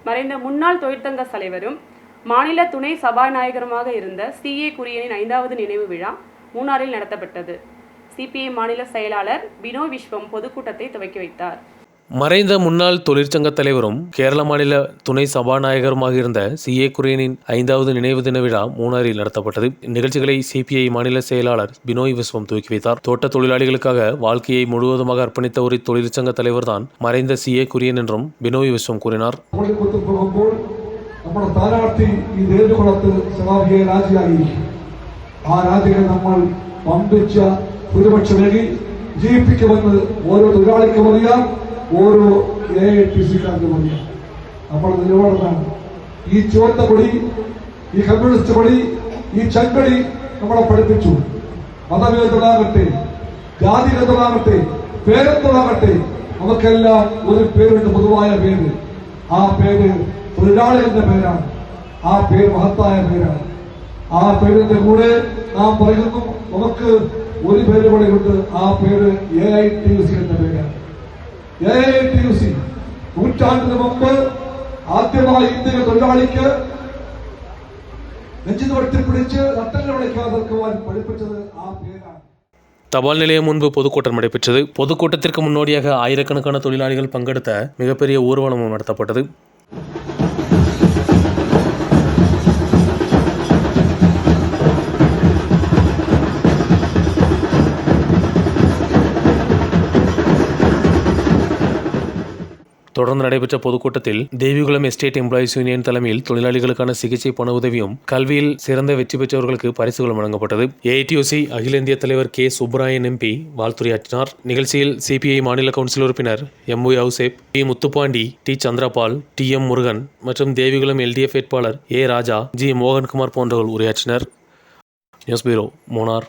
மறைந்த முன்னாள் தொழிற்சங்க தலைவரும் மாநில துணை சபாநாயகருமாக இருந்த சி.ஏ. குரியனின் 5வது நினைவு விழா மூணாறில் நடத்தப்பட்டது. சிபிஐ மாநில செயலாளர் பினோய் விஸ்வம் பொதுக்கூட்டத்தை துவக்கி வைத்தார். மறைந்த முன்னாள் தொழிற்சங்க தலைவரும் கேரள மாநில துணை சபாநாயகருமாக இருந்த சி.ஏ. குரியனின் 5வது நினைவு தின விழா மூணாறில் நடத்தப்பட்டது. நிகழ்ச்சிகளை சிபிஐ மாநில செயலாளர் பினோய் விஸ்வம் துவக்கி வைத்தார். தோட்ட தொழிலாளிகளுக்காக வாழ்க்கையை முழுவதுமாக அர்ப்பணித்த ஒரு தொழிற்சங்க தலைவர் தான் மறைந்த சி.ஏ. குரியன் என்றும் பினோய் விஸ்வம் கூறினார். നമ്മുടെ സ്ഥാനാർത്ഥി ഈ ദേവകുളത്ത് സഭാപിയെ രാജിയായിരിക്കും. ആ രാജികൾ നമ്മൾ പമ്പിച്ച ഭൂരിപക്ഷമേകി വിജയിപ്പിക്കുമെന്ന് ഓരോ തൊഴിലാളിക്കും അറിയാം, ഓരോ AITC-കാർക്കും അറിയാം. നമ്മുടെ നിലപാടാണ് ഈ ചുവന്ന കൊടി, ഈ കമ്മ്യൂണിസ്റ്റ് കൊടി, ഈ ചെങ്കൊടി നമ്മളെ പഠിപ്പിച്ചു. മതഭേദമാകട്ടെ, ജാതിഭേദമാകട്ടെ, പേരെന്താകട്ടെ, നമുക്കെല്ലാം ഒരു പേരുണ്ട്, പൊതുവായ പേര്. ആ പേര് തൊഴിലാളികളുടെ പേരാണ്. ആ പേര് മഹത്തായ പേരാണ്. ആ പേരിന്റെ കൂടെ നാം പറയുന്നു നമുക്ക് ഒരു പേര് കൂടെയുണ്ട്. ആ പേര് AITUC എന്ന പേരാണ്. AITUC നൂറ്റാണ്ടിന് മുമ്പ് ആദ്യമായി ഇന്ത്യയിലെ തൊഴിലാളിക്ക് നെഞ്ചിന് വെട്ടിപ്പിടിച്ച് നട്ടല് വിളിക്കാതെ നിൽക്കുവാൻ പഠിപ്പിച്ചത് ആ പേരാണ്. தபால் நிலையம் முன்பு பொதுக்கூட்டம் நடைபெற்றது. பொதுக்கூட்டத்திற்கு முன்னோடியாக ஆயிரக்கணக்கான தொழிலாளிகள் பங்கெடுத்த மிகப்பெரிய ஊர்வலமும் நடத்தப்பட்டது. தொடர்ந்து நடைபெற்ற பொதுக்கூட்டத்தில் தேவிகுளம் எஸ்டேட் எம்ப்ளாயிஸ் யூனியன் தலைமையில் தொழிலாளிகளுக்கான சிகிச்சை பண உதவியும் கல்வியில் சிறந்த வெற்றி பெற்றவர்களுக்கு பரிசுகளும் வழங்கப்பட்டது. AITUC அகில இந்திய தலைவர் K. சுப்பராயன் MP வாழ்த்துரையாற்றினார். நிகழ்ச்சியில் சிபிஐ மாநில கவுன்சில் உறுப்பினர் MY அவுசேப், P. Muthupandi, T. Chandrapal, TM Murugan மற்றும் தேவிகுளம் LDF வேட்பாளர் A. Raja, G. மோகன்குமார் போன்றவர்கள் உரையாற்றினர். News bureau, Munnar.